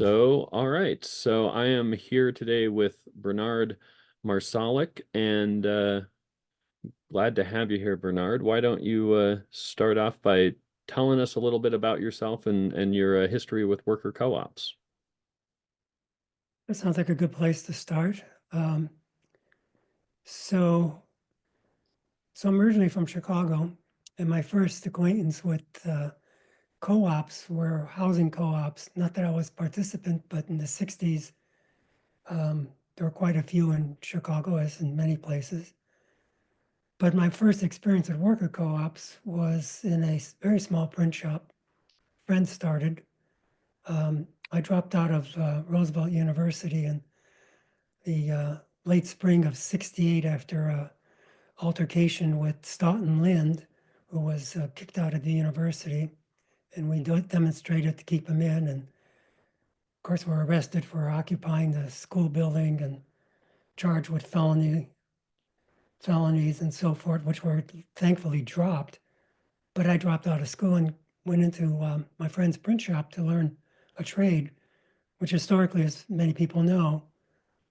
All right. So I am here today with Bernard Marszalek, and glad to have you here, Bernard. Why don't you start off by telling us a little bit about yourself and your history with worker co-ops? That sounds like a good place to start. Um, so, so I'm originally from Chicago, and my first acquaintance with co-ops were housing co-ops. Not that I was a participant, but in the '60s, there were quite a few in Chicago, as in many places. But my first experience with worker co-ops was in a very small print shop. Friends started. I dropped out of Roosevelt University in the late spring of '68 after a altercation with Stoughton Lind, who was kicked out of the university, and we demonstrated to keep him in. And of course, we were arrested for occupying the school building and charged with felonies and so forth, which were thankfully dropped. But I dropped out of school and went into my friend's print shop to learn a trade, which historically, as many people know,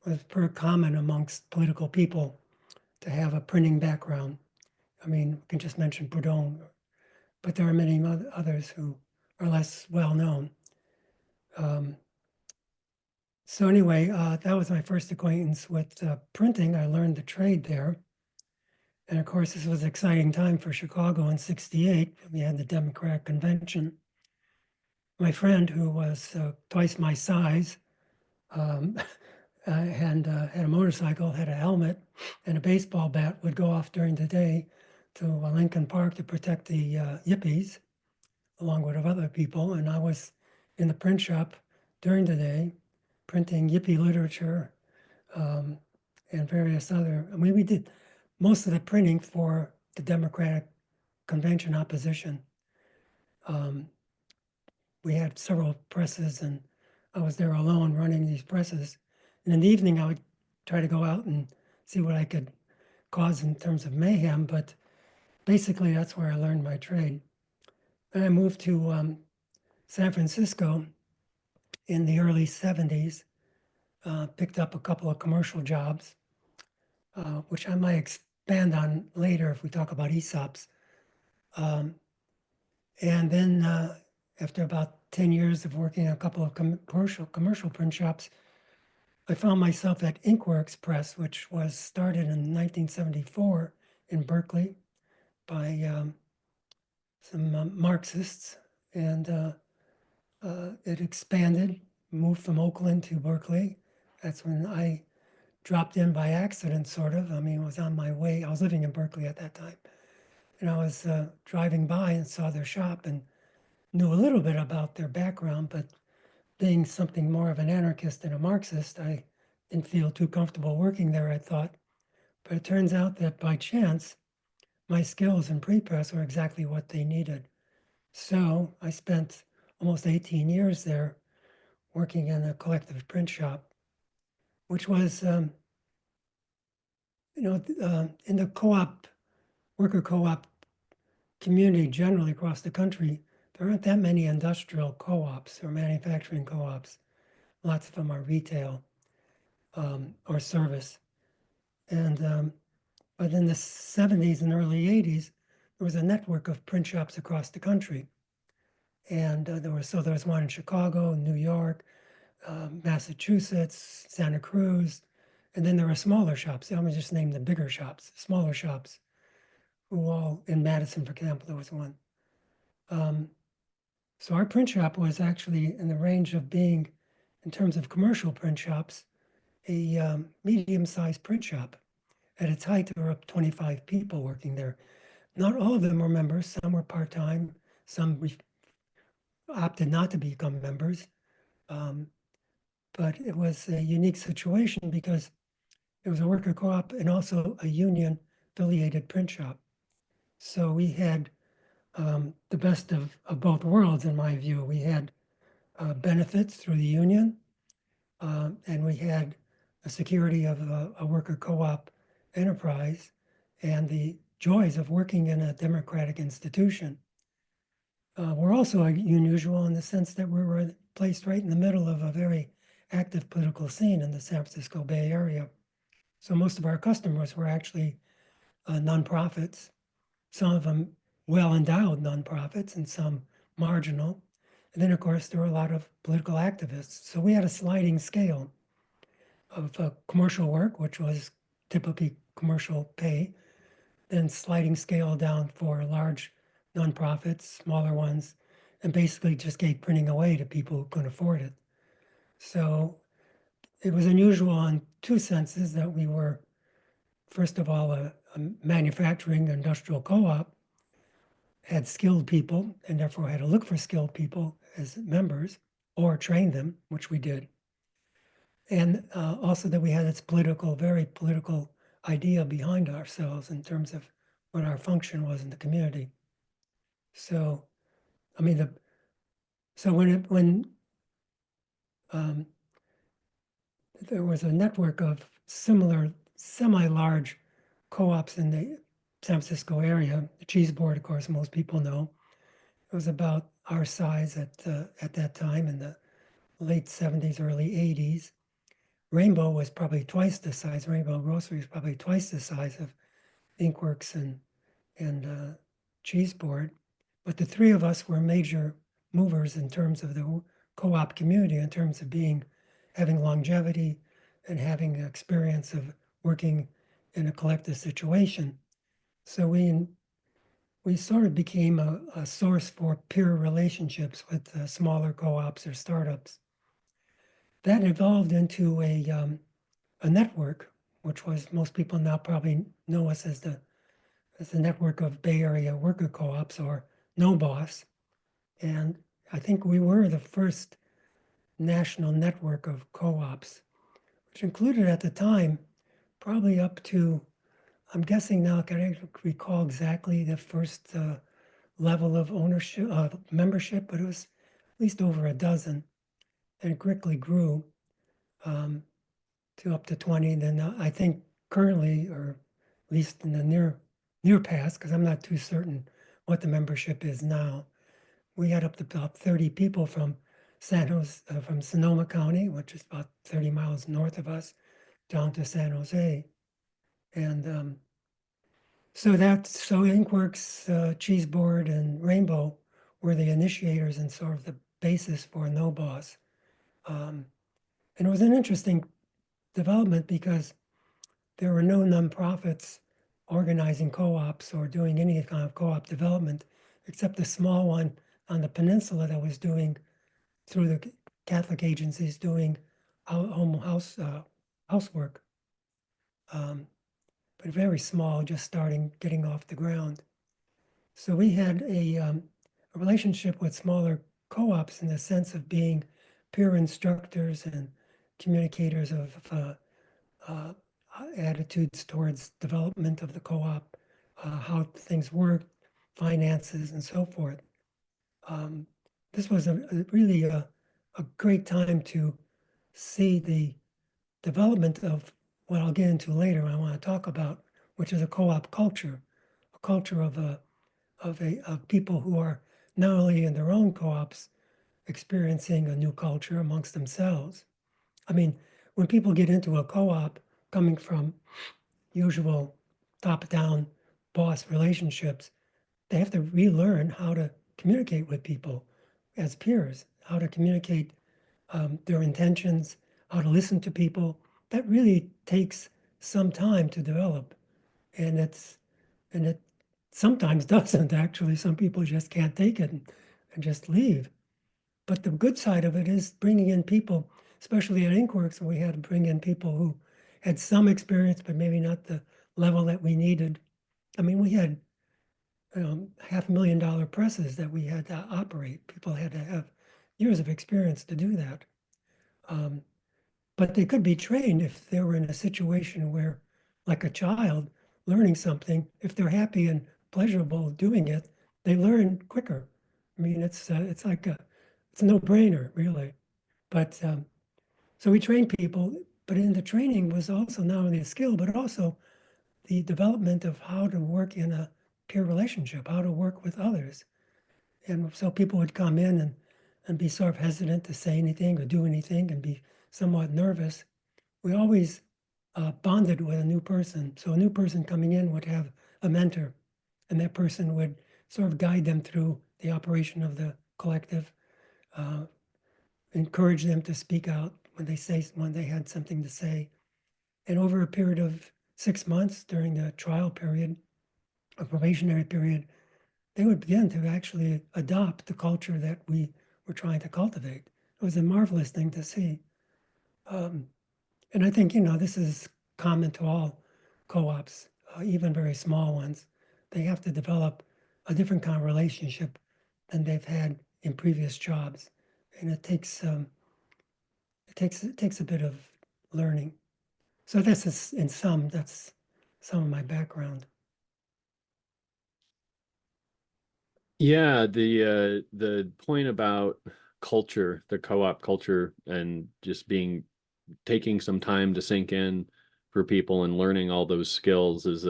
was pretty common amongst political people to have a printing background. I mean, we can just mention Proudhon, but there are many others who are less well known. Um, so anyway, that was my first acquaintance with printing. I learned the trade there. And of course, this was an exciting time for Chicago in '68. We had the Democratic Convention. My friend, who was twice my size, um, and had a motorcycle, had a helmet, and a baseball bat, would go off during the day to Lincoln Park to protect the Yippies, along with other people. And I was in the print shop during the day, printing Yippie literature um, and various other. I mean, we did most of the printing for the Democratic Convention opposition. Um, we had several presses, and I was there alone running these presses. And in the evening, I would try to go out and see what I could cause in terms of mayhem. But basically, that's where I learned my trade. Then I moved to San Francisco in the early '70s, picked up a couple of commercial jobs, which I might expand on later if we talk about ESOPs. Um, and then after about 10 years of working in a couple of commercial print shops, I found myself at Inkworks Press, which was started in 1974 in Berkeley by some Marxists. And it expanded, moved from Oakland to Berkeley. That's when I dropped in by accident, sort of. I mean, I was on my way. I was living in Berkeley at that time. And I was driving by and saw their shop and knew a little bit about their background, but being something more of an anarchist than a Marxist, I didn't feel too comfortable working there, I thought. But it turns out that by chance, my skills in pre-press were exactly what they needed. So I spent almost 18 years there working in a collective print shop, which was, in the co-op, worker co-op community generally across the country, there aren't that many industrial co-ops or manufacturing co-ops. Lots of them are retail or service. And but in the '70s and early '80s, there was a network of print shops across the country. And there was one in Chicago, New York, Massachusetts, Santa Cruz, and then there were smaller shops. I'm gonna just name the bigger shops, smaller shops, who all in Madison, for example, there was one. Um, so our print shop was actually in the range of being, in terms of commercial print shops, a medium-sized print shop. At its height, there were up 25 people working there. Not all of them were members. Some were part-time. Some opted not to become members. Um, but it was a unique situation because it was a worker co-op and also a union affiliated print shop. So we had the best of both worlds, in my view. We had benefits through the union, and we had the security of a worker co-op enterprise and the joys of working in a democratic institution. We're also unusual in the sense that we were placed right in the middle of a very active political scene in the San Francisco Bay Area. So most of our customers were actually nonprofits, some of them well-endowed nonprofits and some marginal. And then, of course, there were a lot of political activists. So we had a sliding scale of commercial work, which was typically commercial pay, then sliding scale down for large nonprofits, smaller ones, and basically just gave printing away to people who couldn't afford it. So it was unusual in two senses that we were, first of all, a manufacturing industrial co-op, had skilled people and therefore had to look for skilled people as members or train them, which we did. And also that we had this political, very political idea behind ourselves in terms of what our function was in the community. So, I mean, so when um, there was a network of similar semi-large co-ops in the San Francisco area, the Cheese Board, of course, most people know, it was about our size at that time in the late 70s, early 80s. Rainbow was probably twice the size. Rainbow Grocery was probably twice the size of Inkworks and Cheese Board. But the three of us were major movers in terms of the co-op community, in terms of having longevity and having experience of working in a collective situation. So we sort of became a source for peer relationships with smaller co-ops or startups. That evolved into a network, which was, most people now probably know us as the network of Bay Area worker co-ops, or No Boss. And I think we were the first national network of co-ops, which included at the time probably up to, I'm guessing now, can I recall exactly the first level of ownership, membership, but it was at least over a dozen. And it quickly grew to up to 20. And then I think currently, or at least in the near past, because I'm not too certain what the membership is now, we had up to about 30 people from San Jose, from Sonoma County, which is about 30 miles north of us, down to San Jose. And so Inkworks, Cheese Board, and Rainbow were the initiators and sort of the basis for No Boss. And it was an interesting development because there were no nonprofits organizing co-ops or doing any kind of co-op development, except a small one on the peninsula that was doing, through the Catholic agencies, doing housework, but very small, just starting, getting off the ground. So we had a relationship with smaller co-ops in the sense of being peer instructors and communicators of attitudes towards development of the co-op, how things work, finances, and so forth. This was really a great time to see the development of what I'll get into later, I want to talk about, which is a co-op culture, a culture of people who are not only in their own co-ops experiencing a new culture amongst themselves. I mean, when people get into a co-op coming from usual top-down boss relationships, they have to relearn how to communicate with people as peers, how to communicate their intentions, how to listen to people. That really takes some time to develop, and it sometimes doesn't actually. Some people just can't take it and just leave. But the good side of it is bringing in people, especially at Inkworks, we had to bring in people who had some experience, but maybe not the level that we needed. I mean, we had $500,000 presses that we had to operate. People had to have years of experience to do that. But they could be trained if they were in a situation where, like a child learning something, if they're happy and pleasurable doing it, they learn quicker. I mean, it's like it's a no-brainer, really. But so we train people, but in the training was also not only a skill, but also the development of how to work in a peer relationship, how to work with others. And so people would come in and and be sort of hesitant to say anything or do anything and be somewhat nervous, we always bonded with a new person. So a new person coming in would have a mentor, and that person would sort of guide them through the operation of the collective, uh, encourage them to speak out when they had something to say. And over a period of 6 months during the trial period, a probationary period, they would begin to actually adopt the culture that we were trying to cultivate. It was a marvelous thing to see. Um, and I think, this is common to all co-ops, even very small ones. They have to develop a different kind of relationship than they've had in previous jobs. And it takes a bit of learning. So that's some of my background. Yeah, the point about culture, the co-op culture, and just taking some time to sink in for people and learning all those skills is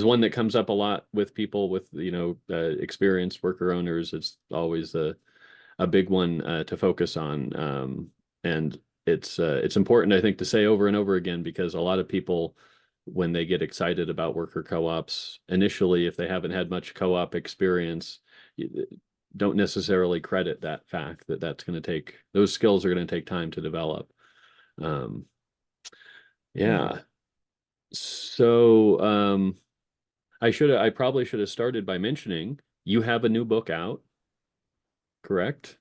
one that comes up a lot with people with experienced worker owners. It's always a big one to focus on, and it's important, I think, to say over and over again, because a lot of people, when they get excited about worker co-ops initially, if they haven't had much co-op experience, don't necessarily credit that fact that those skills are going to take time to develop. Um, Right. yeah. So I probably should have started by mentioning you have a new book out, correct?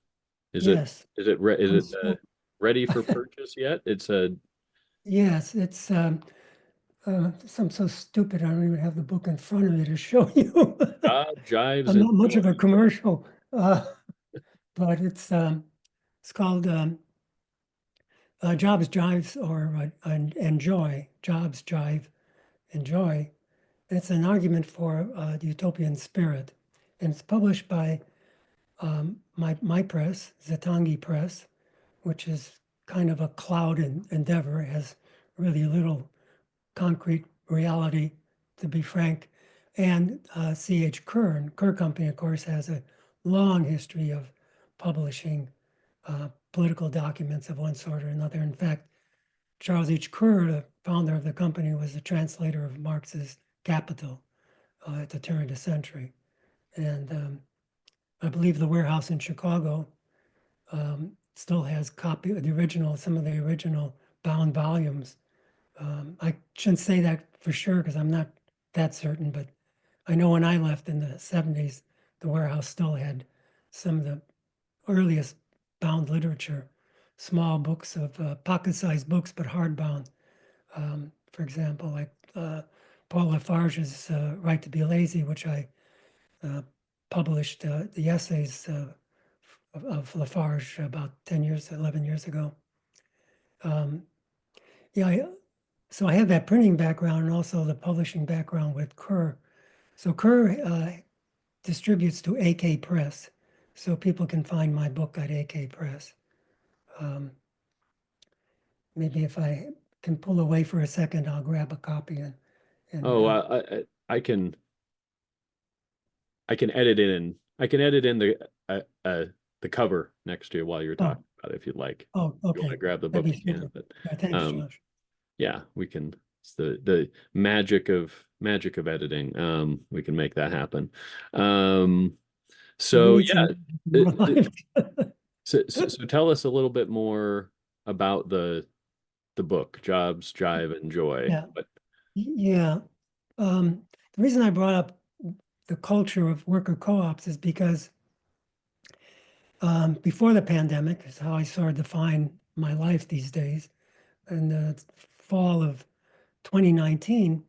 Is it Yes. is it re is I'm it so, ready for purchase yet? It's a yes, I'm so stupid. I don't even have the book in front of me to show you. Jives I'm and not much Joy. of a commercial, but it's called Jobs, Jives, or and Joy. Jobs, Jive, and Joy. It's an argument for the Utopian Spirit, and it's published by my press, Zatangi Press, which is kind of a cloud endeavor. It has really little concrete reality, to be frank. And C.H. Kerr, and Kerr Company, of course, has a long history of publishing political documents of one sort or another. In fact, Charles H. Kerr, the founder of the company, was the translator of Marx's Capital at the turn of the century. And I believe the warehouse in Chicago still has some of the original bound volumes. I shouldn't say that for sure because I'm not that certain, but I know when I left in the 70s, the warehouse still had some of the earliest bound literature, small books of pocket-sized books, but hardbound. For example, like Paul Lafarge's Right to be Lazy, which I uh, published the essays of Lafarge about 10 years, 11 years ago. Um, yeah, so I have that printing background and also the publishing background with Kerr. So Kerr distributes to AK Press, so people can find my book at AK Press. Um, Maybe if I can pull away for a second, I'll grab a copy and Oh, I can edit in the cover next to you while you're oh, talking about it if you'd like. oh, If you want to okay, grab the that'd book, be you can. super. But Yeah, thanks, um, Josh. yeah, we can. It's the magic of editing. We can make that happen. Um, We so need yeah, some more it- it- live. so tell us a little bit more about the book, Jobs, Jive, and Joy. Yeah, But yeah. The reason I brought up the culture of worker co-ops is because before the pandemic is how I sort of define my life these days. In the fall of 2019,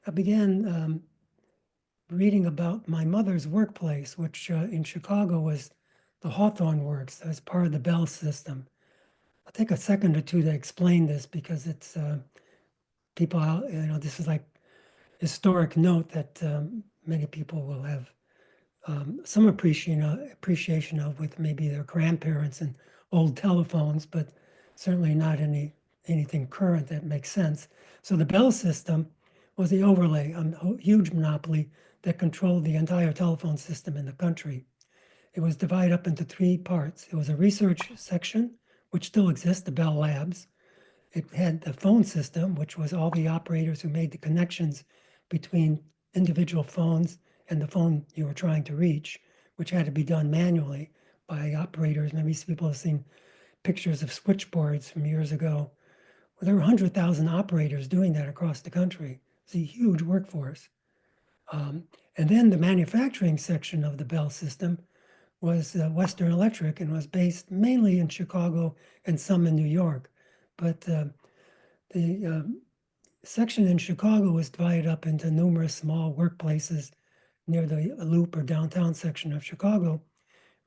I began reading about my mother's workplace, which in Chicago was the Hawthorn Works as part of the Bell system. I'll take a second or two to explain this because it's people out, this is like historic note that many people will have some appreciation of with maybe their grandparents and old telephones, but certainly not anything current that makes sense. So the Bell system was the overlay, a huge monopoly that controlled the entire telephone system in the country. It was divided up into three parts. It was a research section, which still exists, the Bell Labs. It had the phone system, which was all the operators who made the connections between individual phones and the phone you were trying to reach, which had to be done manually by operators. Maybe people have seen pictures of switchboards from years ago. Well, there were 100,000 operators doing that across the country. It's a huge workforce. And then the manufacturing section of the Bell system was Western Electric and was based mainly in Chicago and some in New York. But the section in Chicago was divided up into numerous small workplaces near the Loop or downtown section of Chicago.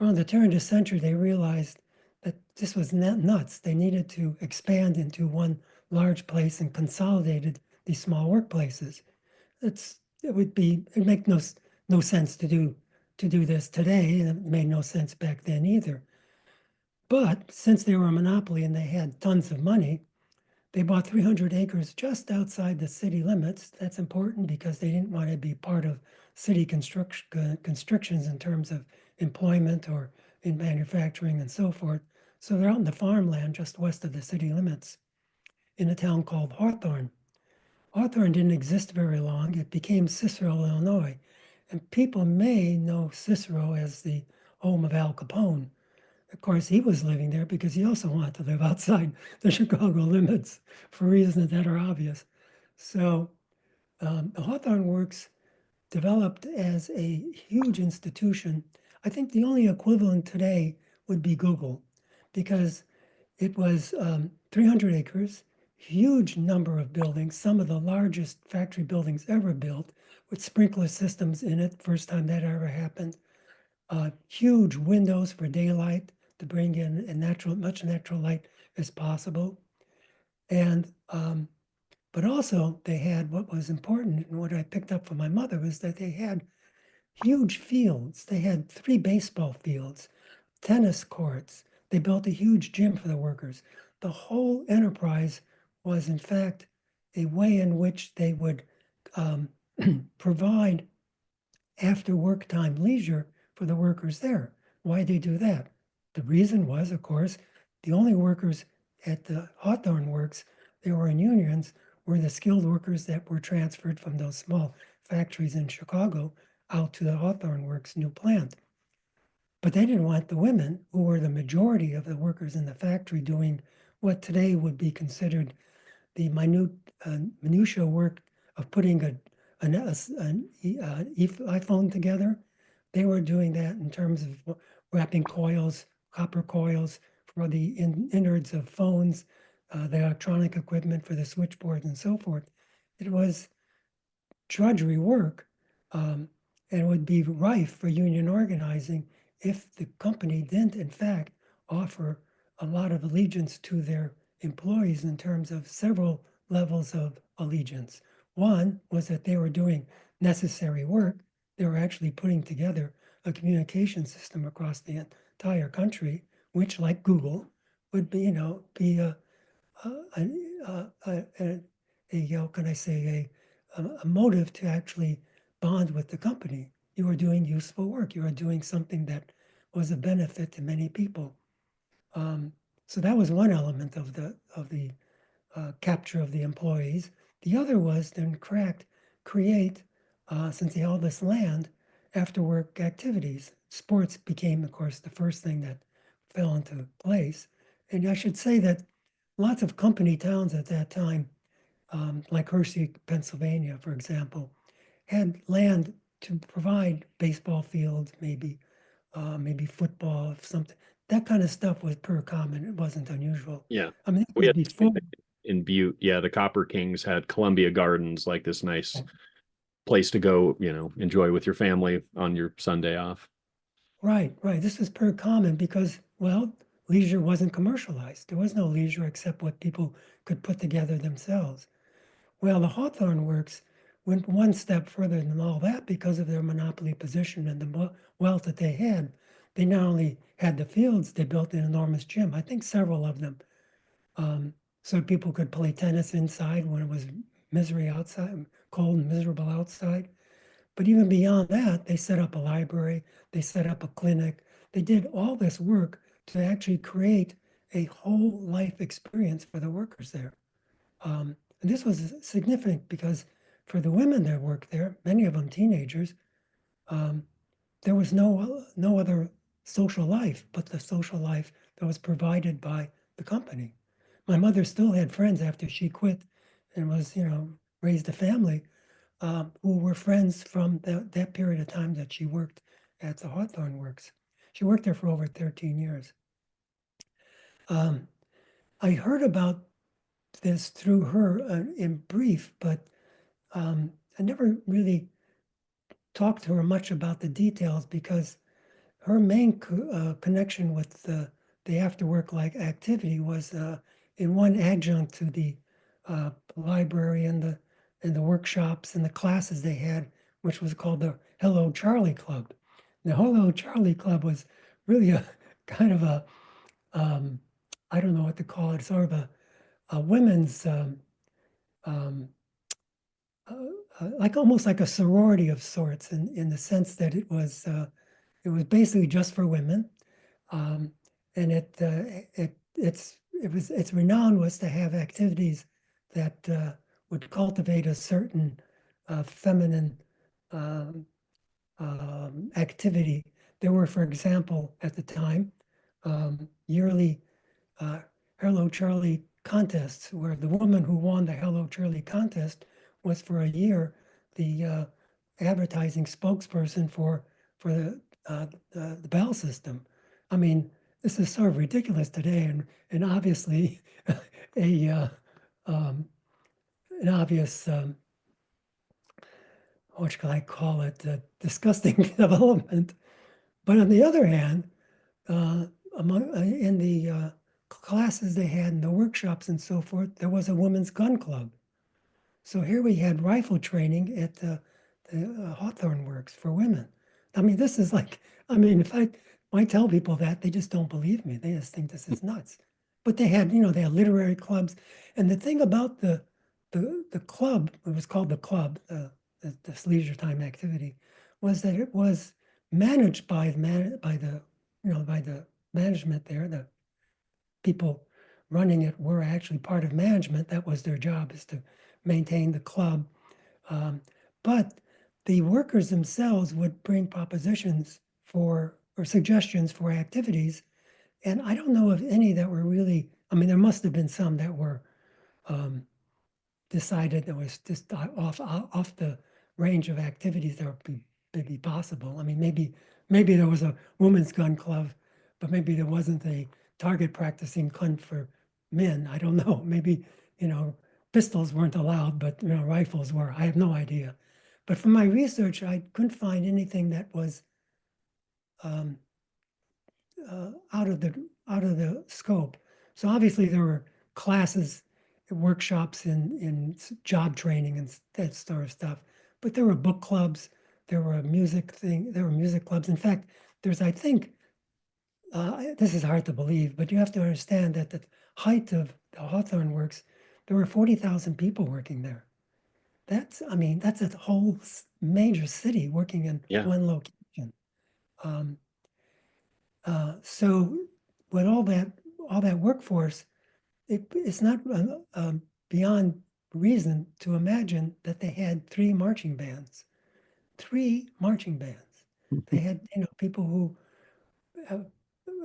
Around the turn of the century, they realized that this was nuts. They needed to expand into one large place and consolidated these small workplaces. It make no sense to do this today, and it made no sense back then either. But since they were a monopoly and they had tons of money, they bought 300 acres just outside the city limits. That's important because they didn't want to be part of city constrictions in terms of employment or in manufacturing and so forth. So they're out in the farmland just west of the city limits in a town called Hawthorn. Hawthorn didn't exist very long. It became Cicero, Illinois. And people may know Cicero as the home of Al Capone. Of course, he was living there because he also wanted to live outside the Chicago limits for reasons that are obvious. So the Hawthorn Works developed as a huge institution. I think the only equivalent today would be Google because it was 300 acres, huge number of buildings, some of the largest factory buildings ever built with sprinkler systems in it, first time that ever happened. Huge windows for daylight to bring in much natural light as possible. And but also they had what was important and what I picked up from my mother was that they had huge fields. They had 3 baseball fields, tennis courts. They built a huge gym for the workers. The whole enterprise was, in fact, a way in which they would provide after work time leisure for the workers there. Why'd they do that? The reason was, of course, the only workers at the Hawthorn Works, they were in unions, were the skilled workers that were transferred from those small factories in Chicago out to the Hawthorn Works new plant. But they didn't want the women, who were the majority of the workers in the factory, doing what today would be considered the minutia work of putting an iPhone together. They were doing that in terms of wrapping coils, copper coils for the innards of phones, the electronic equipment for the switchboards and so forth. It was drudgery work and would be rife for union organizing if the company didn't, in fact, offer a lot of allegiance to their employees in terms of several levels of allegiance. One was that they were doing necessary work. They were actually putting together a communication system across the entire country, which, like Google, would be, be how can I say, a motive to actually bond with the company. You were doing useful work. You were doing something that was a benefit to many people. So that was one element of the capture of the employees. The other was then create, since they held this land, after work activities. Sports became, of course, the first thing that fell into place. And I should say that lots of company towns at that time, like Hershey, Pennsylvania, for example, had land to provide baseball fields, maybe football, something. That kind of stuff was per common. It wasn't unusual. Yeah. I mean, it We was had the same before. thing in Butte. Yeah, the Copper Kings had Columbia Gardens, like this nice place to go, enjoy with your family on your Sunday off. Right, right. This was per common because, well, leisure wasn't commercialized. There was no leisure except what people could put together themselves. Well, the Hawthorn Works went one step further than all that because of their monopoly position and the wealth that they had. They not only had the fields, they built an enormous gym. I think several of them, so people could play tennis inside when it was misery outside, cold and miserable outside. But even beyond that, they set up a library, they set up a clinic, they did all this work to actually create a whole life experience for the workers there. And this was significant because for the women that worked there, many of them teenagers, um, there was no other social life but the social life that was provided by the company. My mother still had friends after she quit and was, raised a family, who were friends from that period of time that she worked at the Hawthorn Works. She worked there for over 13 years. Um, I heard about this through her in brief, but I never really talked to her much about the details because her main connection with the after work like activity was in one adjunct to the library and the workshops and the classes they had, which was called the Hello Charlie Club. The Hello Charlie Club was really a kind of a um, I don't know what to call it, sort of a women's um, uh, like almost like a sorority of sorts in the sense that it was basically just for women, um, and its renown was to have activities that would cultivate a certain feminine um, activity. There were, for example, at the time, yearly uh, Hello Charlie contests where the woman who won the Hello Charlie contest was for a year the advertising spokesperson for the bell system. I mean, this is sort of ridiculous today, and obviously a um, an obvious what should I call it, disgusting development. But on the other hand, uh, in the classes they had in the workshops and so forth, there was a women's gun club. So here we had rifle training at the Hawthorn Works for women. I mean, this is like, I mean, if I tell people that, they just don't believe me. They just think this is nuts. But they had, they had literary clubs. And the thing about the club, it was called the club, this leisure time activity, was that it was managed by the management there. The people running it were actually part of management. That was their job, is to maintain the club. Um, but the workers themselves would bring propositions for or suggestions for activities. And I don't know of any that were really, I mean, there must have been some that were um, decided that was just off the range of activities that would be possible. I mean, maybe there was a women's gun club, but maybe there wasn't a target practicing gun for men. I don't know. Maybe pistols weren't allowed, but rifles were. I have no idea. But from my research, I couldn't find anything that was um, out of the scope. So obviously there were classes, workshops in job training and that sort of stuff. But there were book clubs, there were there were music clubs. In fact, there's I think this is hard to believe, but you have to understand that the height of the Hawthorn Works, there were 40,000 people working there. I mean, that's a whole major city working in Yeah. one location. Um, so with all that workforce, it's not beyond reason to imagine that they had three marching bands. Three marching bands. They had people who uh,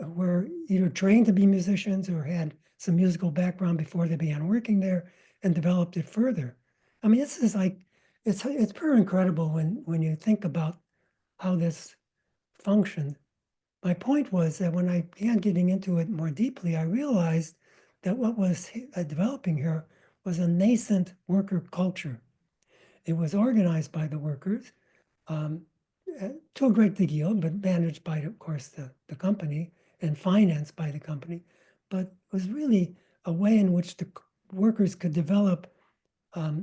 were either trained to be musicians or had some musical background before they began working there and developed it further. I mean, this is like it's pretty incredible when you think about how this functioned. My point was that when I began getting into it more deeply, I realized that what was developing here was a nascent worker culture. It was organized by the workers um, to a great degree, but managed by, of course, the company and financed by the company. But it was really a way in which the workers could develop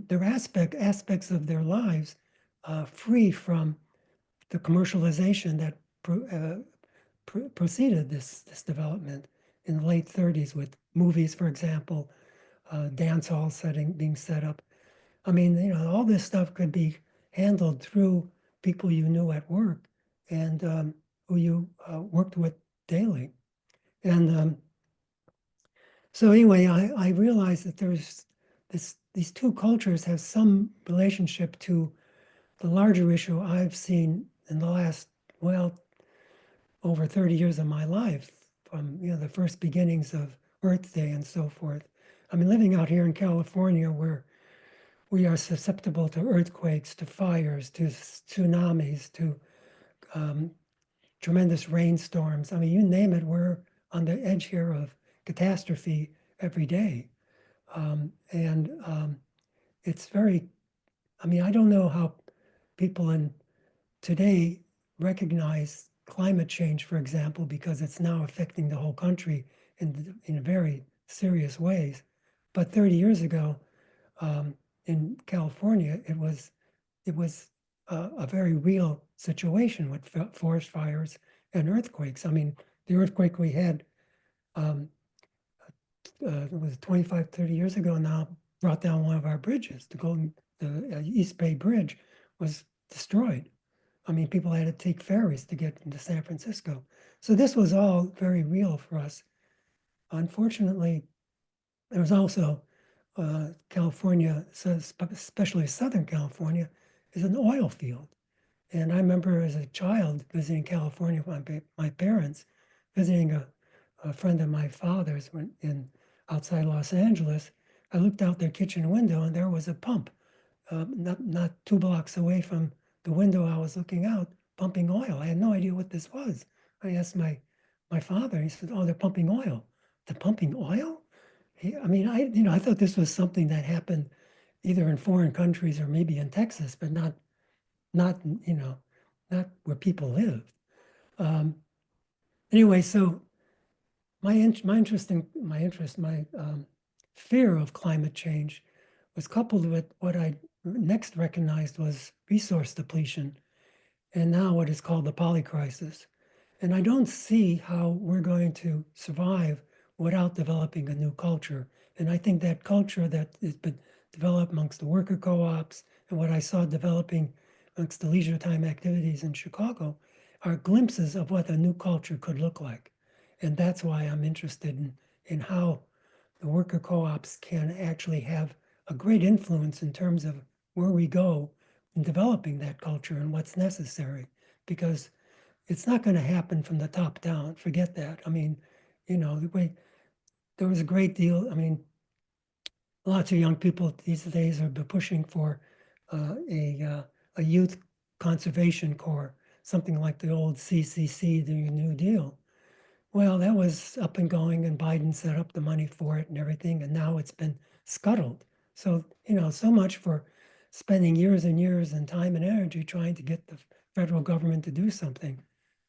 their aspects of their lives free from the commercialization that preceded this development in the late 30s with movies, for example, dance hall setting being set up. I mean, all this stuff could be handled through people you knew at work. And who you worked with daily. And so anyway, I realized that there's these two cultures have some relationship to the larger issue I've seen in the last, well, over 30 years of my life, from the first beginnings of Earth Day and so forth. I mean, living out here in California, where we are susceptible to earthquakes, to fires, to tsunamis, to um, tremendous rainstorms. I mean, you name it, we're on the edge here of catastrophe every day. And it's very, I mean, I don't know how people in today recognize climate change, for example, because it's now affecting the whole country in very serious ways. But 30 years ago, um, in California, it was a very real situation with forest fires and earthquakes. I mean, the earthquake we had um, it was 25, 30 years ago now, brought down one of our bridges. The East Bay Bridge was destroyed. I mean, people had to take ferries to get into San Francisco. So this was all very real for us. Unfortunately, there was also California, so especially Southern California, is an oil field. And I remember as a child visiting California with my parents, visiting a friend of my father's in outside Los Angeles. I looked out their kitchen window and there was a pump, not 2 blocks away from the window I was looking out, pumping oil. I had no idea what this was. I asked my father. He said, "Oh, they're pumping oil." They're pumping oil? I mean, I thought this was something that happened either in foreign countries or maybe in Texas, but not not where people lived. Um, anyway, so my fear of climate change was coupled with what I next recognized was resource depletion, and now what is called the polycrisis. And I don't see how we're going to survive without developing a new culture. And I think that culture that has been developed amongst the worker co-ops and what I saw developing amongst the leisure time activities in Chicago are glimpses of what a new culture could look like. And that's why I'm interested in how the worker co-ops can actually have a great influence in terms of where we go in developing that culture and what's necessary. Because it's not going to happen from the top down. Forget that. I mean, the way there was a great deal. I mean, lots of young people these days are pushing for a youth conservation corps, something like the old CCC, the New Deal. Well, that was up and going, and Biden set up the money for it and everything, and now it's been scuttled. So, so much for spending years and years and time and energy trying to get the federal government to do something.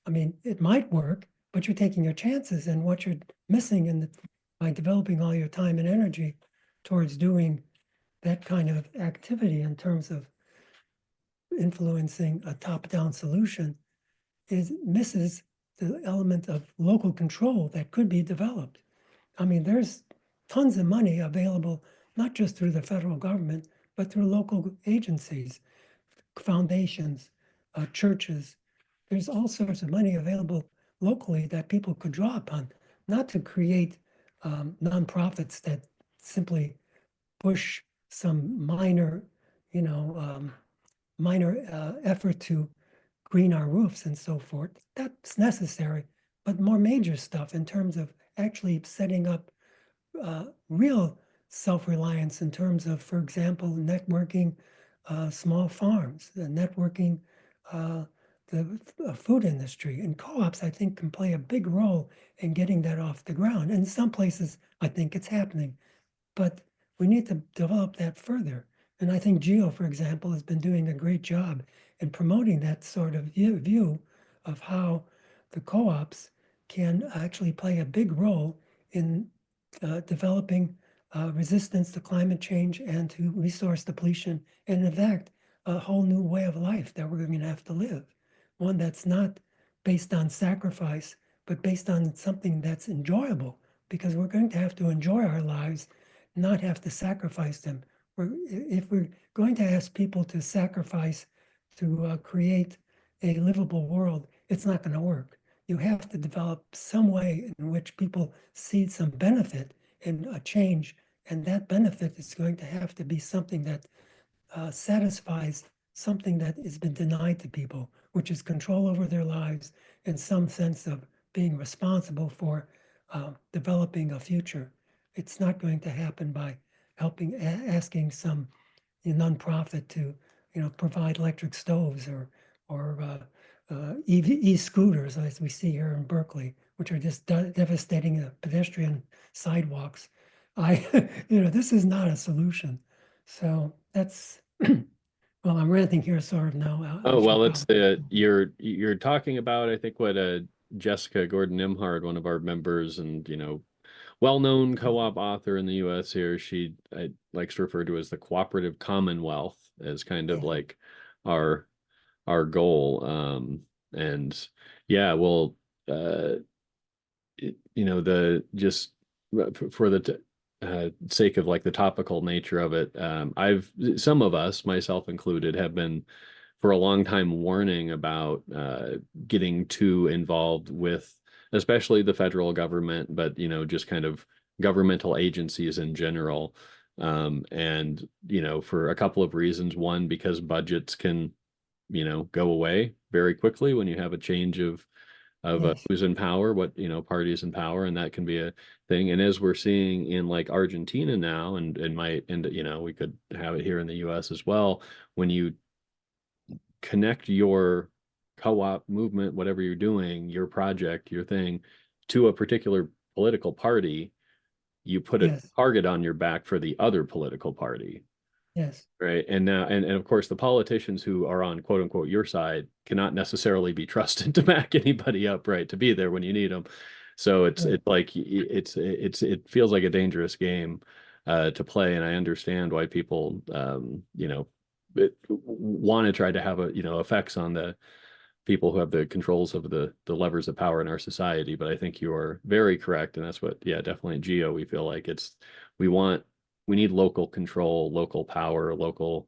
I mean, it might work, but you're taking your chances, and what you're missing by developing all your time and energy towards doing that kind of activity in terms of influencing a top-down solution is misses the element of local control that could be developed. I mean, there's tons of money available, not just through the federal government, but through local agencies, foundations, churches. There's all sorts of money available locally that people could draw upon, not to create nonprofits that simply push some minor effort to green our roofs and so forth. That's necessary, but more major stuff in terms of actually setting up real self-reliance in terms of, for example, networking small farms, networking the food industry. And co-ops, I think, can play a big role in getting that off the ground. And in some places, I think it's happening. But we need to develop that further. And I think Geo, for example, has been doing a great job in promoting that sort of view of how the co-ops can actually play a big role in developing resistance to climate change and to resource depletion, and in fact, a whole new way of life that we're going to have to live. One that's not based on sacrifice, but based on something that's enjoyable, because we're going to have to enjoy our lives, not have to sacrifice them. If we're going to ask people to sacrifice to create a livable world, it's not going to work. You have to develop some way in which people see some benefit in a change, and that benefit is going to have to be something that satisfies something that has been denied to people, which is control over their lives and some sense of being responsible for developing a future. It's not going to happen by asking some nonprofit to, provide electric stoves or EV, e-scooters, as we see here in Berkeley, which are just devastating the pedestrian sidewalks. This is not a solution. So that's, well, I'm ranting here sort of now. I Oh, should well, it's probably. you're talking about, I think, what Jessica Gordon Nimhard, one of our members and, well-known co-op author in the US here, she likes to refer to as the cooperative commonwealth as kind of Yeah, like our our goal. And yeah, well, uh the just for the sake of like the topical nature of it, I've some of us, myself included, have been for a long time warning about getting too involved with especially the federal government, but just kind of governmental agencies in general. And for a couple of reasons. One, because budgets can go away very quickly when you have a change of yes, who's in power, what parties in power, and that can be a thing. And as we're seeing in like Argentina now, and might and we could have it here in the U.S. as well, when you connect your co-op movement, whatever you're doing, your project, your thing, to a particular political party, you put a yes, target on your back for the other political party. yes, Right. And now, and of course, the politicians who are on quote unquote your side cannot necessarily be trusted to back anybody up, right? To be there when you need them. So right, it's like it feels like a dangerous game to play, and I understand why people want to try to have effects on the people who have the controls of the levers of power in our society. But I think you're very correct, and that's what, yeah, definitely in Geo we feel like we want we need local control, local power, local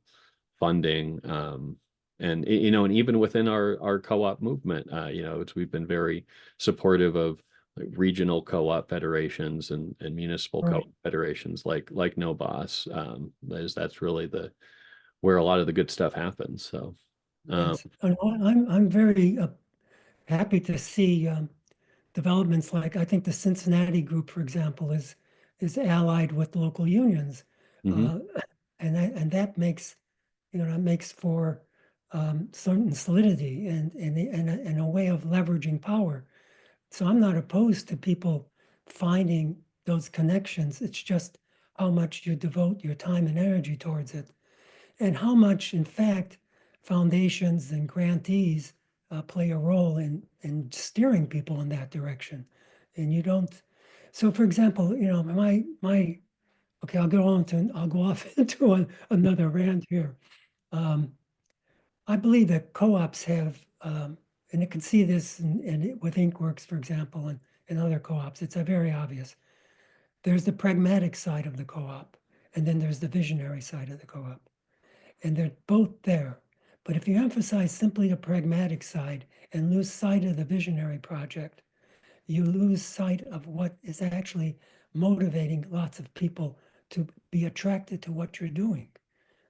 funding, and and even within our co-op movement, we've been very supportive of like regional co-op federations and municipal co-op right, federations like No Boss, as that's really the where a lot of the good stuff happens. So, um, yes. And I'm very happy to see developments like I think the Cincinnati group, for example, is allied with local unions, mhm. uh, and that makes that makes for certain solidity and a way of leveraging power. So I'm not opposed to people finding those connections. It's just how much you devote your time and energy towards it, and how much, in fact, foundations and grantees play a role in steering people in that direction. And you don't. So, for example, my okay, I'll go off into another rant here. Um, I believe that co-ops have, and you can see this with Inkworks, for example, and other co-ops. It's a very obvious. There's the pragmatic side of the co-op, and then there's the visionary side of the co-op, and they're both there. But if you emphasize simply the pragmatic side and lose sight of the visionary project, you lose sight of what is actually motivating lots of people to be attracted to what you're doing.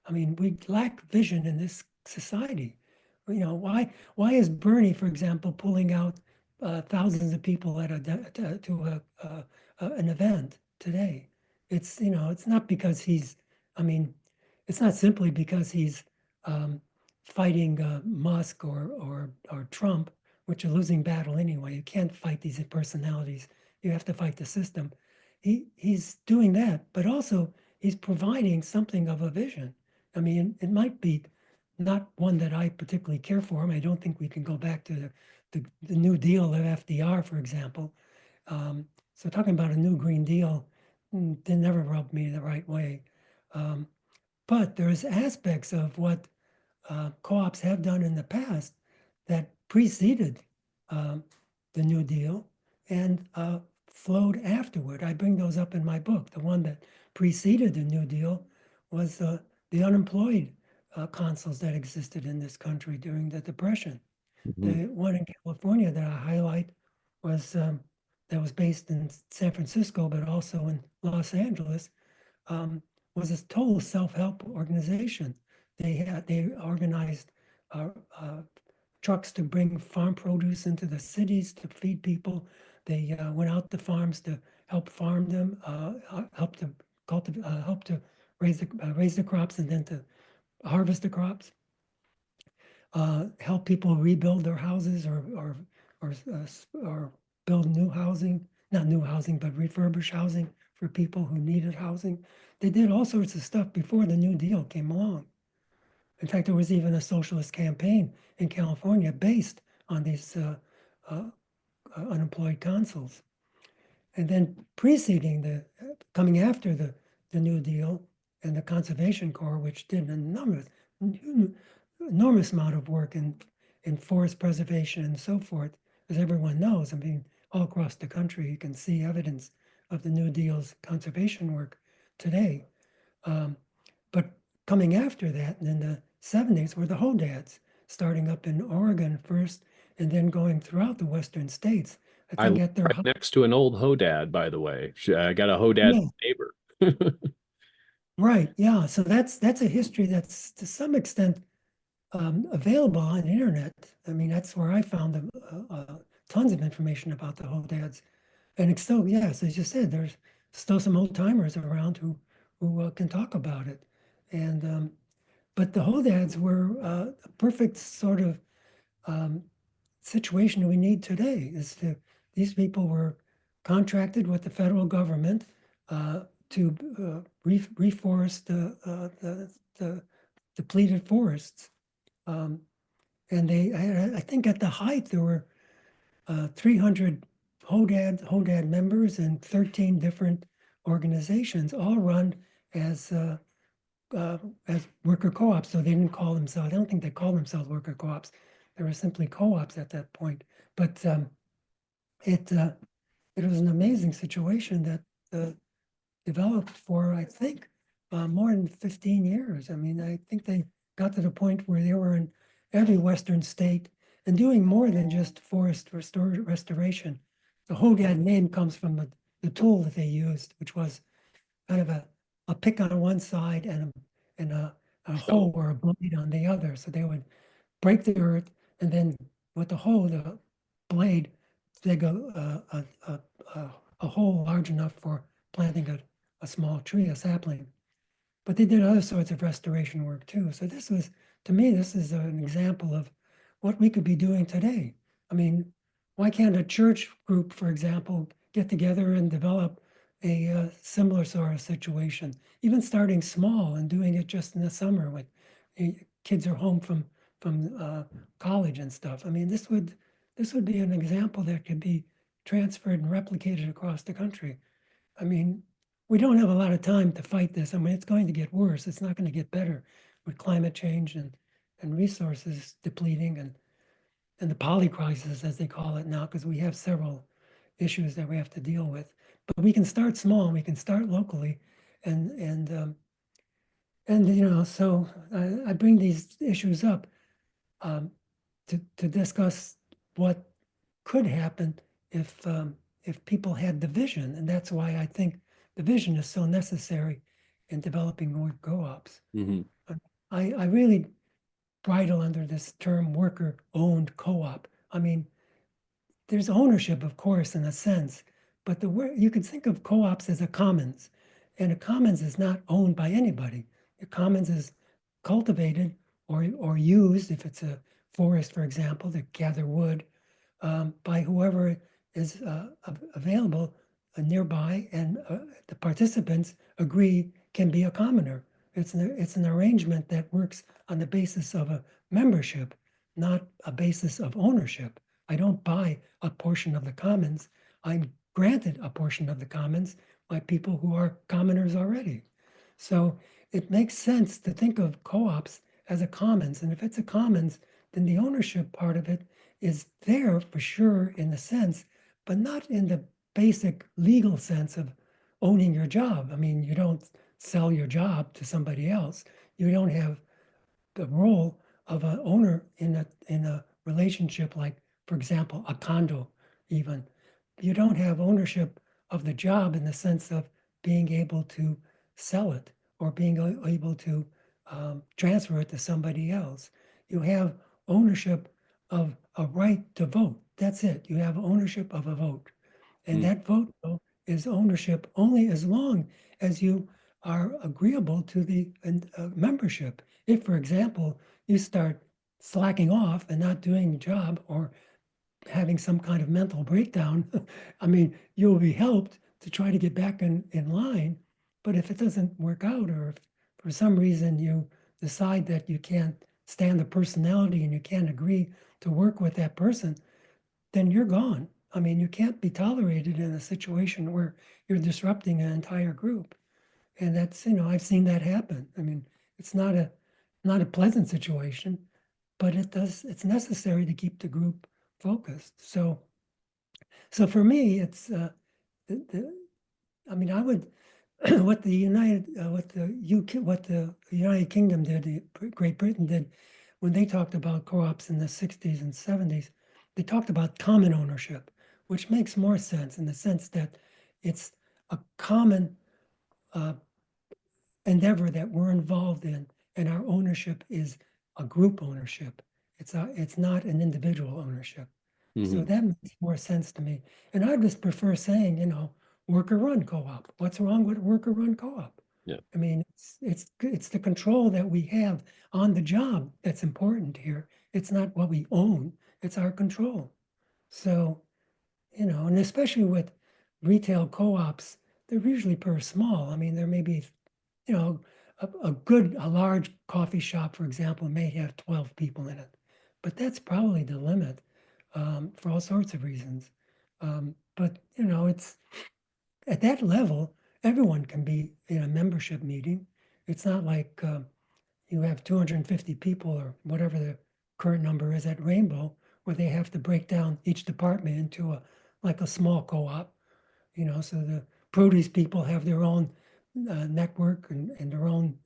I mean, we lack vision in this society. Why is Bernie, for example, pulling out thousands of people at an event today? It's not because I mean, it's not simply because he's um, fighting Musk or Trump, which are losing battle anyway. You can't fight these personalities. You have to fight the system. He's doing that, but also he's providing something of a vision. I mean, it might be not one that I particularly care for. I mean, I don't think we can go back to the New Deal of FDR, for example. So talking about a new Green Deal didn't never rub me the right way. Um, but there's aspects of what co-ops have done in the past that preceded um, the New Deal and flowed afterward. I bring those up in my book. The one that preceded the New Deal was the unemployed consuls that existed in this country during the Depression. Mhm. The one in California that I highlight was that was based in San Francisco, but also in Los Angeles, um, was a total self-help organization. They organized uh, uh, trucks to bring farm produce into the cities to feed people. They went out to farms to help farm them, help to cultivate, help to raise the crops and then to harvest the crops. Help people rebuild their houses or build new housing, not new housing, but refurbish housing for people who needed housing. They did all sorts of stuff before the New Deal came along. In fact, there was even a socialist campaign in California based on these uh, unemployed consuls. And then preceding coming after the New Deal and the Conservation Corps, which did an enormous amount of work in forest preservation and so forth, as everyone knows. I mean, all across the country, you can see evidence of the New Deal's conservation work today. Um, but coming after that, in the 70s, were the Hodads, starting up in Oregon first and then going throughout the Western states. I I think live at their right height. next to an old Hodad, by the way. I got a Hodad Yeah, neighbor. right. Yeah. So that's a history that's to some extent available on the internet. I mean, that's where I found tons of information about the Hodads. And it's still, yes, as you said, there's still some old timers around who can talk about it. And but the Hodads were a perfect sort of um, situation we need today. These people were contracted with the federal government to reforest the depleted forests. Um, and I think at the height, there were 300 Hodad members and 13 different organizations, all run as uh, uh, as worker co-ops. So they didn't call themselves, I don't think they called themselves worker co-ops. They were simply co-ops at that point. But it uh, it was an amazing situation that developed for, I think, more than 15 years. I mean, I think they got to the point where they were in every Western state and doing more than just restoration. The Hogad name comes from the tool that they used, which was kind of a pick on one side and a hoe So or a blade on the other. So they would break the earth and then with the hoe, the blade, dig a hole large enough for planting a small tree, a sapling. But they did other sorts of restoration work too. So this was, to me, this is an example of what we could be doing today. I mean, why can't a church group, for example, get together and develop a similar sort of situation, even starting small and doing it just in the summer when kids are home from college and stuff. I mean, this would be an example that could be transferred and replicated across the country. I mean, we don't have a lot of time to fight this. I mean, it's going to get worse. It's not going to get better with climate change and resources depleting and the poly crisis, as they call it now, because we have several issues that we have to deal with. But we can start small. We can start locally, and and um, so I bring these issues up um, to discuss what could happen if people had the vision, and that's why I think the vision is so necessary in developing more co-ops. mhm. I really bridle under this term worker-owned co-op. I mean, there's ownership, of course, in a sense, but you can think of co-ops as a commons, and a commons is not owned by anybody. The commons is cultivated or used if it's a forest, for example, to gather wood by whoever is available nearby, and the participants agree can be a commoner. It's an arrangement that works on the basis of a membership, not a basis of ownership. I don't buy a portion of the commons. I'm granted a portion of the commons by people who are commoners already. So it makes sense to think of co-ops as a commons. And if it's a commons, then the ownership part of it is there for sure in the sense, but not in the basic legal sense of owning your job. I mean, you don't sell your job to somebody else. You don't have the role of an owner in a relationship, like, for example, a condo, even. You don't have ownership of the job in the sense of being able to sell it or being able to transfer it to somebody else. You have ownership of a right to vote. That's it. You have ownership of a vote. And Mm, that vote, though, is ownership only as long as you are agreeable to the membership. If, for example, you start slacking off and not doing the job or having some kind of mental breakdown, I mean, you'll be helped to try to get back in line. But if it doesn't work out, or if for some reason you decide that you can't stand the personality and you can't agree to work with that person, then you're gone. I mean, you can't be tolerated in a situation where you're disrupting an entire group. And that's, I've seen that happen. I mean, it's not a pleasant situation, but it's necessary to keep the group focused. So for me, it's I mean, I would what the UK, what the United Kingdom did, Great Britain did, when they talked about co-ops in the 60s and 70s, they talked about common ownership, which makes more sense in the sense that it's a common uh, endeavor that we're involved in, and our ownership is a group ownership. It's not an individual ownership. So mhm. that makes more sense to me. And I just prefer saying, worker run co-op. What's wrong with worker run co-op? Yeah. I mean, it's the control that we have on the job that's important here. It's not what we own, it's our control. So, and especially with retail co-ops, they're usually per small. I mean, there may be, you know, a large coffee shop, for example, may have 12 people in it, but that's probably the limit for all sorts of reasons. But, it's at that level, everyone can be in a membership meeting. It's not like you have 250 people or whatever the current number is at Rainbow, where they have to break down each department into like a small co-op, so the produce people have their own network and their own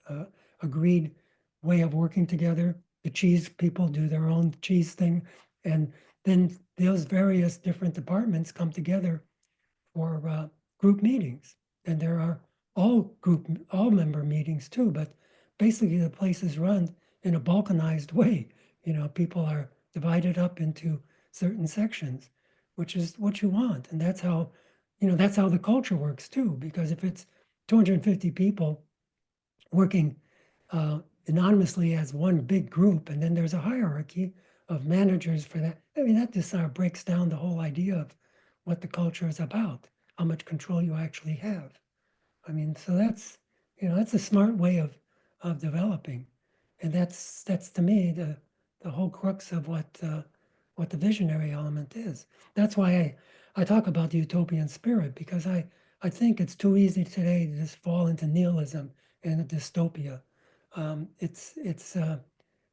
agreed way of working together. The cheese people do their own cheese thing. And then those various different departments come together for group meetings. And there are all member meetings too, but basically the place is run in a balkanized way. People are divided up into certain sections, which is what you want. And that's how the culture works too, because if it's 250 people working uh, anonymously as one big group, and then there's a hierarchy of managers for that. I mean, that just sort of breaks down the whole idea of what the culture is about, how much control you actually have. I mean, so that's a smart way of developing, and that's to me the whole crux of what the visionary element is. That's why I talk about the utopian spirit, because I think it's too easy today to just fall into nihilism and a dystopia.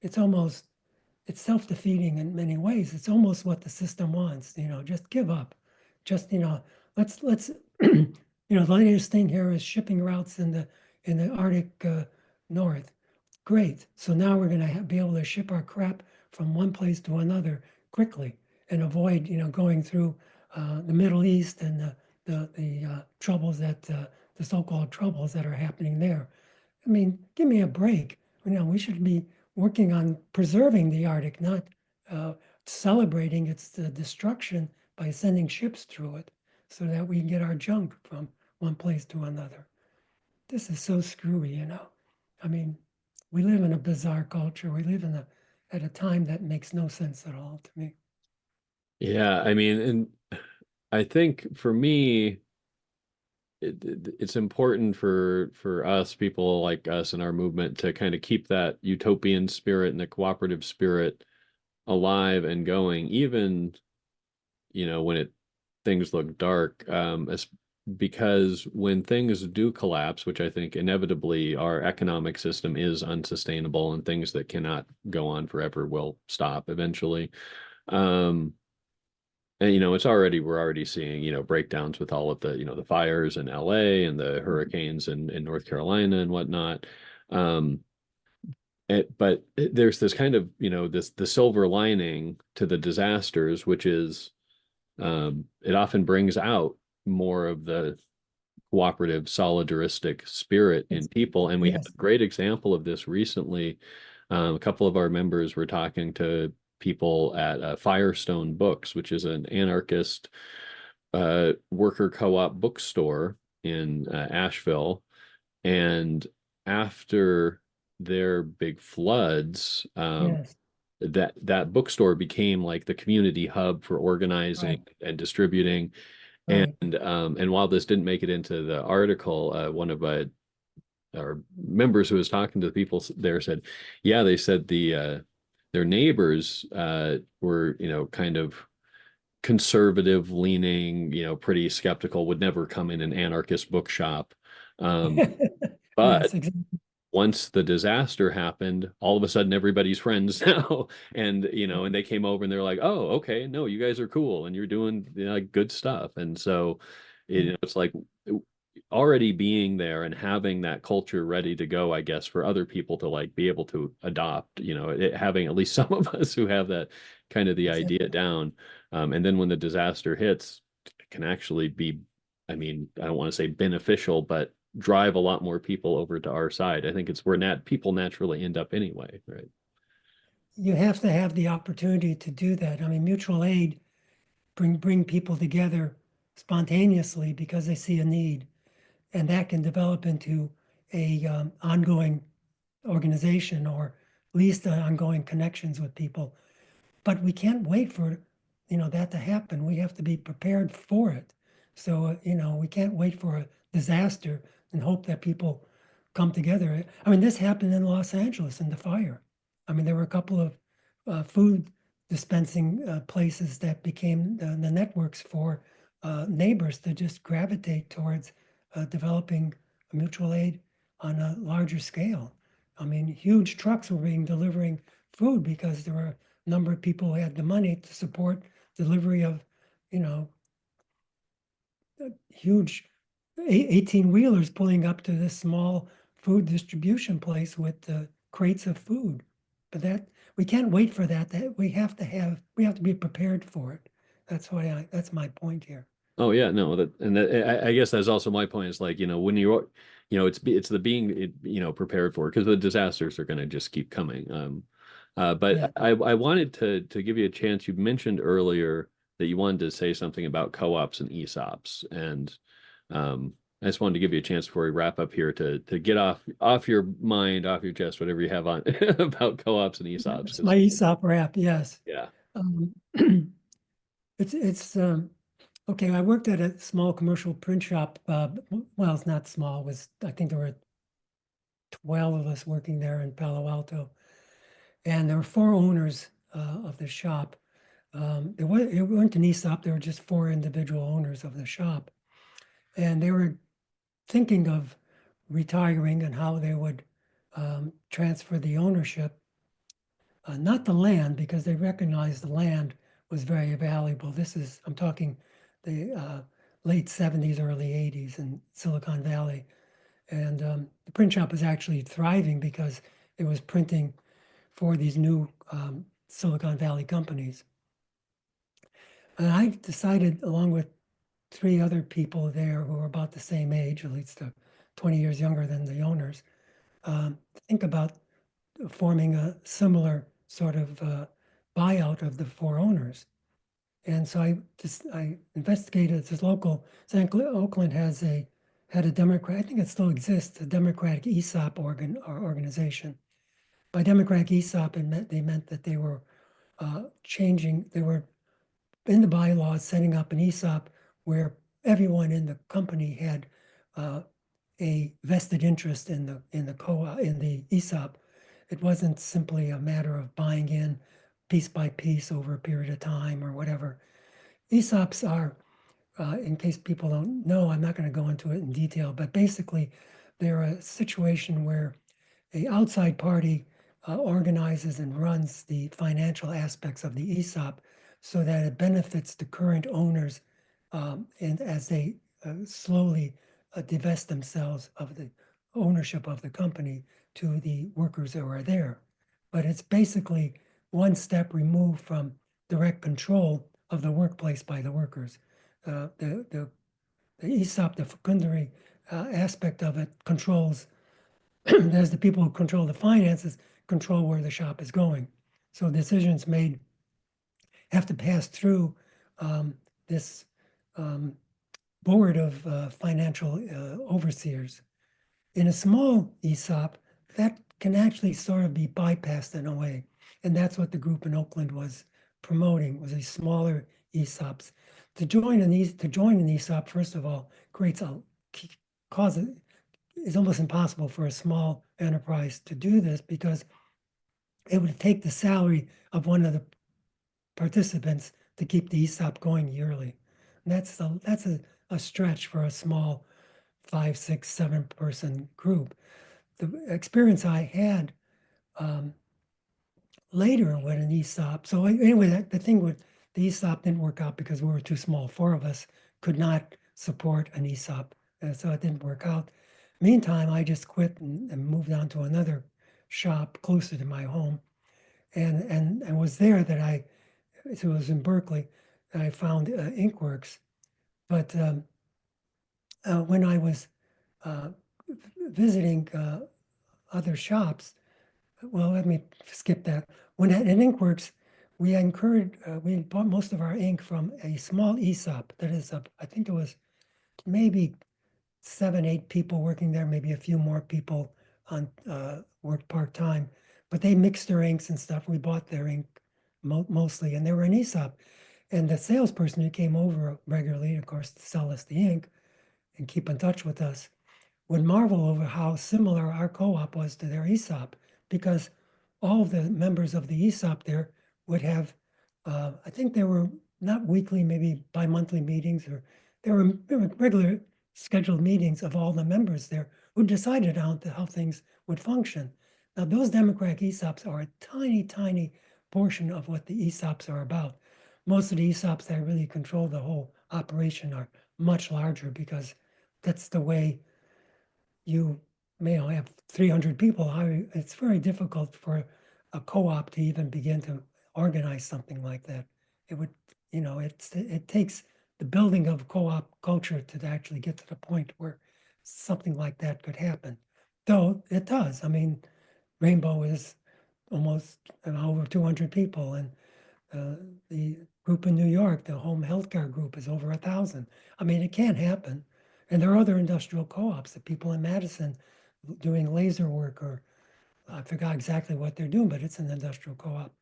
It's almost it's self-defeating in many ways. It's almost what the system wants, just give up. Just, let's the latest thing here is shipping routes in the Arctic North. Great. So now we're going to be able to ship our crap from one place to another quickly and avoid, going through the Middle East and the troubles the so-called troubles that are happening there. I mean, give me a break. We should be working on preserving the Arctic, not uh, celebrating its destruction by sending ships through it so that we can get our junk from one place to another. This is so screwy. I mean, we live in a bizarre culture. We live at a time that makes no sense at all to me. Yeah, I mean, and I think for me, it's important for us, people like us in our movement, to kind of keep that utopian spirit and the cooperative spirit alive and going, even when things look dark. As because when things do collapse, which I think inevitably our economic system is unsustainable and things that cannot go on forever will stop eventually. Um, and we're already seeing, breakdowns with all of the, the fires in LA and the hurricanes in North Carolina and whatnot. Um, but there's this kind of, this the silver lining to the disasters, which is it often brings out more of the cooperative, solidaristic spirit in Yes, people. And we had yes, a great example of this recently. A couple of our members were talking to people at Firestone Books, which is an anarchist worker co-op bookstore in Asheville. And after their big floods, yes, that bookstore became like the community hub for organizing right, and distributing. right. And while this didn't make it into the article, one of our members who was talking to the people there said, yeah, they said their neighbors were, kind of conservative leaning, pretty skeptical, would never come in an anarchist bookshop. Yes, But exactly. once the disaster happened, all of a sudden everybody's friends now. And, and they came over and they're like, oh, okay, no, you guys are cool and you're doing, like good stuff. And so it's like already being there and having that culture ready to go, I guess, for other people to like be able to adopt, having at least some of us who have that kind of the idea Exactly. down. And then when the disaster hits, it can actually be, I mean, I don't want to say beneficial, but drive a lot more people over to our side. I think it's where people naturally end up anyway, right? You have to have the opportunity to do that. I mean, mutual aid bring people together spontaneously because they see a need, and that can develop into a ongoing organization or at least ongoing connections with people. But we can't wait for, that to happen. We have to be prepared for it. So, we can't wait for a disaster and hope that people come together. I mean, this happened in Los Angeles in the fire. I mean, there were a couple of food dispensing places that became the networks for neighbors to just gravitate towards developing a mutual aid on a larger scale. I mean, huge trucks were being delivering food because there were number of people who had the money to support delivery of, you know, huge 18 wheelers pulling up to this small food distribution place with crates of food. But that we can't wait for that. That we have to be prepared for it. That's my point here. Oh yeah, no, I guess that's also my point is like, when you're, it's the being, prepared for because the disasters are going to just keep coming. But Yeah. I wanted to give you a chance. You mentioned earlier that you wanted to say something about co-ops and ESOPs, and I just wanted to give you a chance before we wrap up here to get off your mind, off your chest, whatever you have on about co-ops and ESOPs, It's my because ESOP wrap, yes. yeah. Um, it's okay. I worked at a small commercial print shop. Well, it's not small. It was I think there were 12 of us working there in Palo Alto, and there were four owners of the shop. It weren't an ESOP. There were just four individual owners of the shop, and they were thinking of retiring and how they would transfer the ownership, not the land, because they recognized the land was very valuable. I'm talking the late 70s, early 80s in Silicon Valley. And the print shop was actually thriving because it was printing for these new Silicon Valley companies. And I decided, along with three other people there who were about the same age, at least 20 years younger than the owners, to think about forming a similar sort of buyout of the four owners. And so I investigated this local. Oakland had a Democrat. I think it still exists. A Democratic ESOP organization. By Democratic ESOP, they meant that they were changing. They were in the bylaws setting up an ESOP where everyone in the company had uh, a vested interest in the in the ESOP. It wasn't simply a matter of buying in piece by piece over a period of time or whatever. ESOPs are, in case people don't know, I'm not going to go into it in detail, but basically, they're a situation where a outside party organizes and runs the financial aspects of the ESOP so that it benefits the current owners and as they slowly divest themselves of the ownership of the company to the workers that were there. But it's basically one step removed from direct control of the workplace by the workers. The ESOP, the secondary aspect of it controls, as the people who control the finances control where the shop is going. So decisions made have to pass through this board of financial overseers. In a small ESOP, that can actually sort of be bypassed in a way. And that's what the group in Oakland was promoting, was these smaller ESOPs. To join an ESOP, first of all, creates a cause. It's almost impossible for a small enterprise to do this because it would take the salary of one of the participants to keep the ESOP going yearly. And that's a stretch for a small 5, 6, 7 person group. The experience I had later with an ESOP. So anyway, the thing with the ESOP didn't work out because we were too small. 4 of us could not support an ESOP, so it didn't work out. Meantime, I just quit and moved on to another shop closer to my home, and was there that it was in Berkeley that I found Inkworks. But when I was visiting other shops, well, let me skip that. When at Inkworks, we bought most of our ink from a small ESOP. That is, I think it was maybe 7, 8 people working there, maybe a few more people on worked part-time, but they mixed their inks and stuff. We bought their ink mostly, and they were an ESOP. And the salesperson who came over regularly, of course, to sell us the ink and keep in touch with us, would marvel over how similar our co-op was to their ESOP, because all of the members of the ESOP there would have, I think there were not weekly, maybe bi-monthly meetings, or there were regular scheduled meetings of all the members there who decided on how things would function. Now, those democratic ESOPs are a tiny, tiny portion of what the ESOPs are about. Most of the ESOPs that really control the whole operation are much larger, because that's the way you may have 300 people. It's very difficult for a co-op to even begin to organize something like that. It would, it takes the building of co-op culture to actually get to the point where something like that could happen. Though it does. I mean, Rainbow is almost over 200 people, and the group in New York, the home healthcare group, is over 1,000. I mean, it can't happen. And there are other industrial co-ops, the people in Madison doing laser work, or I forgot exactly what they're doing, but it's an industrial co-op.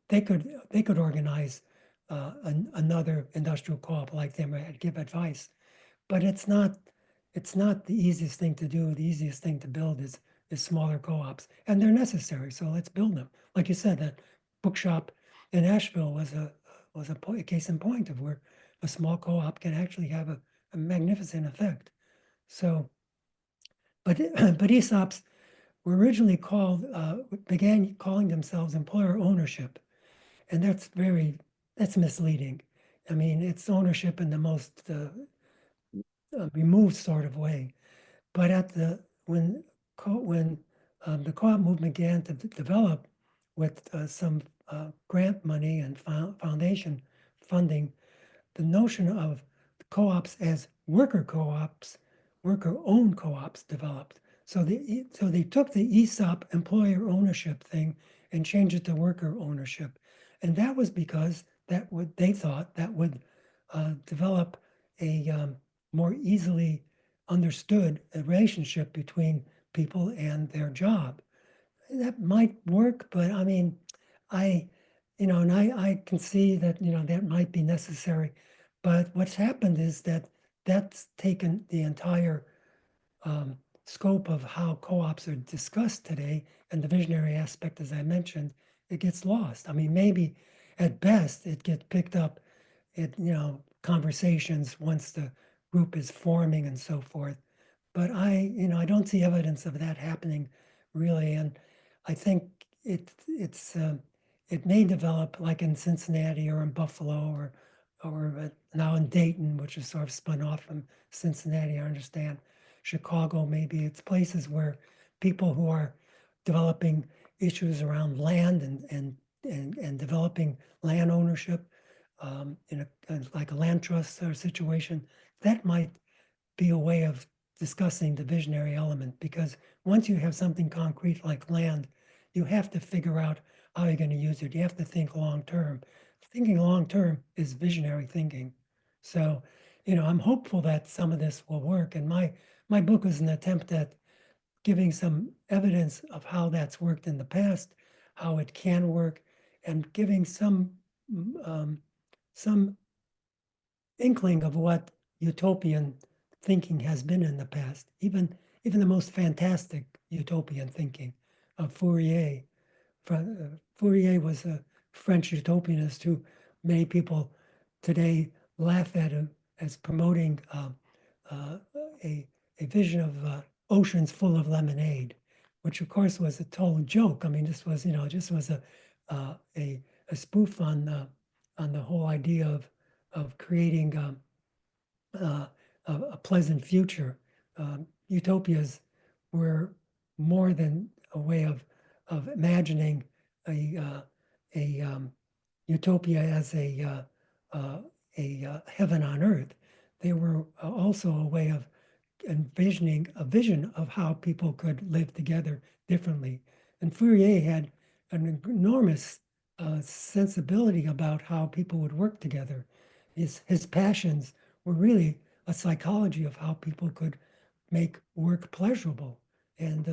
They could organize another industrial co-op like them and give advice, but it's not the easiest thing to do. The easiest thing to build is smaller co-ops, and they're necessary. So let's build them. Like you said, that bookshop in Asheville was a case in point of where a small co-op can actually have a magnificent effect. So, but ESOPs were originally began calling themselves employer ownership, and that's misleading. I mean, it's ownership in the most removed sort of way. But when the co-op movement began to develop with some grant money and foundation funding, the notion of co-ops as worker-owned co-ops developed. So they took the ESOP employer ownership thing and changed it to worker ownership, and that was because they thought that would develop a more easily understood relationship between people and their job. That might work, but I mean, I can see that, that might be necessary. But what's happened is that that's taken the entire scope of how co-ops are discussed today, and the visionary aspect, as I mentioned, it gets lost. I mean, maybe at best it gets picked up in, conversations once the group is forming and so forth. But I don't see evidence of that happening really. And I think it may develop like in Cincinnati or in Buffalo, or now in Dayton, which is sort of spun off from Cincinnati, I understand. Chicago, maybe. It's places where people who are developing issues around land and developing land ownership in like a land trust or situation, that might be a way of discussing the visionary element, because once you have something concrete like land, you have to figure out how you're going to use it. You have to think long term. Thinking long term is visionary thinking. So, I'm hopeful that some of this will work. And my book is an attempt at giving some evidence of how that's worked in the past, how it can work, and giving um, some inkling of what utopian thinking has been in the past, even the most fantastic utopian thinking of Fourier. Fourier was a French utopianist who many people today laugh at as promoting uh, a, a vision of oceans full of lemonade, which of course was a total joke. I mean, this was, just was a spoof on the whole idea of creating uh, a pleasant future. Utopias were more than a way of imagining a utopia as a heaven on earth. They were also a way of envisioning a vision of how people could live together differently. And Fourier had an enormous sensibility about how people would work together. His passions were really a psychology of how people could make work pleasurable. And,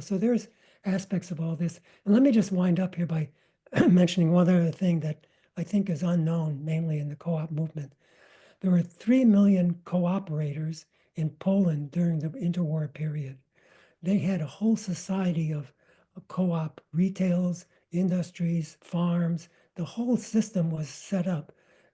so there's aspects of all this. And let me just wind up here by mentioning one other thing that I think is unknown, namely in the co-op movement. There were 3 million cooperators in Poland during the interwar period. They had a whole society of co-op retails, industries, farms. The whole system was set up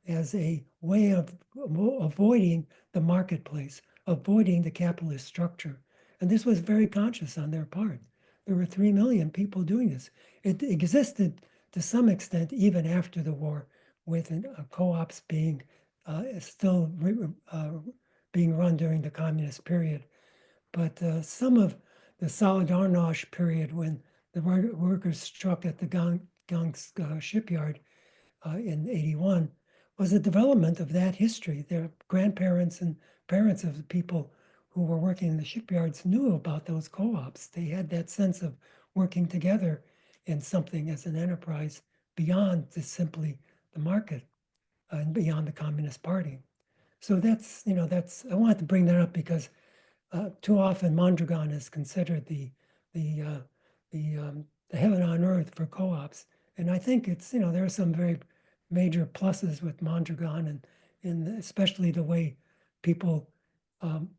as a way of avoiding the marketplace, avoiding the capitalist structure. And this was very conscious on their part. There were 3 million people doing this. It existed to some extent even after the war, with co-ops being still being run during the communist period. But some of the Solidarność period, when the workers struck at the Gdansk shipyard in 81, was a development of that history. Their grandparents and parents of the people who were working in the shipyards knew about those co-ops. They had that sense of working together in something as an enterprise beyond just simply the market and beyond the Communist Party. So I wanted to bring that up because too often Mondragon is considered the uh, the heaven on earth for co-ops, and I think it's there are some very major pluses with Mondragon, and especially the way people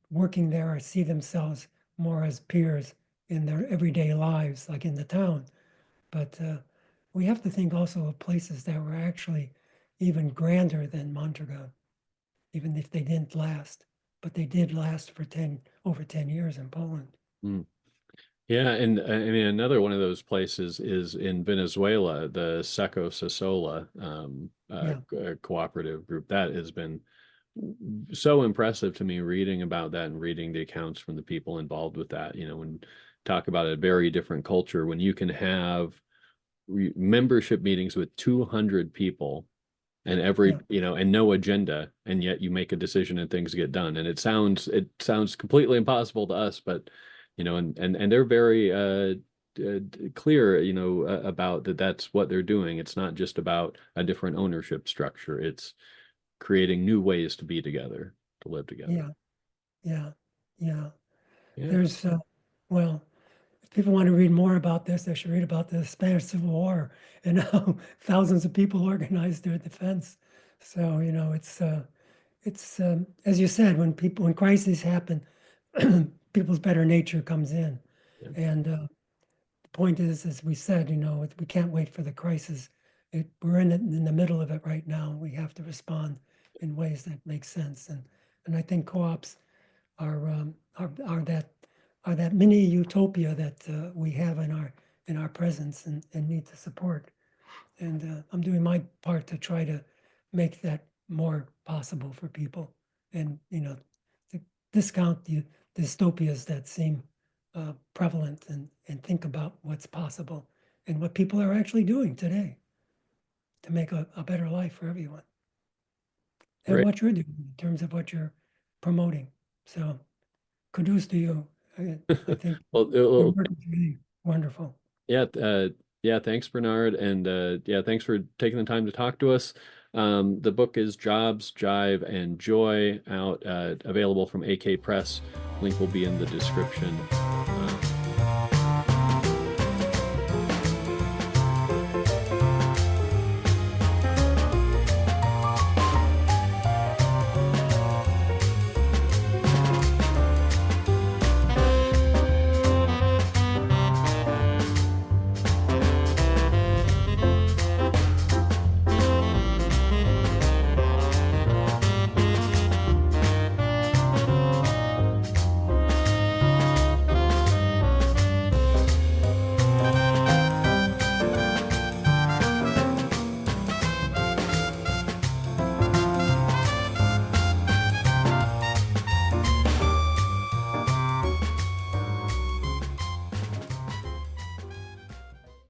working there see themselves more as peers in their everyday lives, like in the town. But we have to think also of places that were actually even grander than Mondragon, even if they didn't last. But they did last for over 10 years in Poland. Mm. Yeah, and I mean another one of those places is in Venezuela, the Seco Sasola Yeah, cooperative group. That has been so impressive to me reading about that and reading the accounts from the people involved with that. When talk about a very different culture, when you can have membership meetings with 200 people and yeah, and no agenda, and yet you make a decision and things get done. And it sounds completely impossible to us, but and they're very clear, about that's what they're doing. It's not just about a different ownership structure. It's creating new ways to be together, to live together. yeah, yeah, yeah. Yeah. There's, well, if people want to read more about this, they should read about the Spanish Civil War and how thousands of people organized their defense. So, it's as you said, when crises happen, people's better nature comes in. Yeah. And the point is, as we said, we can't wait for the crisis. We're in the middle of it right now. We have to respond in ways that make sense. And I think co-ops are that mini utopia that we have in our presence and need to support. And I'm doing my part to try to make that more possible for people, and to discount the dystopias that seem prevalent and think about what's possible and what people are actually doing today to make a better life for everyone. And Great. what you're doing in terms of what you're promoting. So kudos to you. I think Well, your work is really wonderful. yeah, yeah, thanks, Bernard. And yeah, thanks for taking the time to talk to us. The book is Jobs, Jive, and Joy, out available from AK Press. Link will be in the description.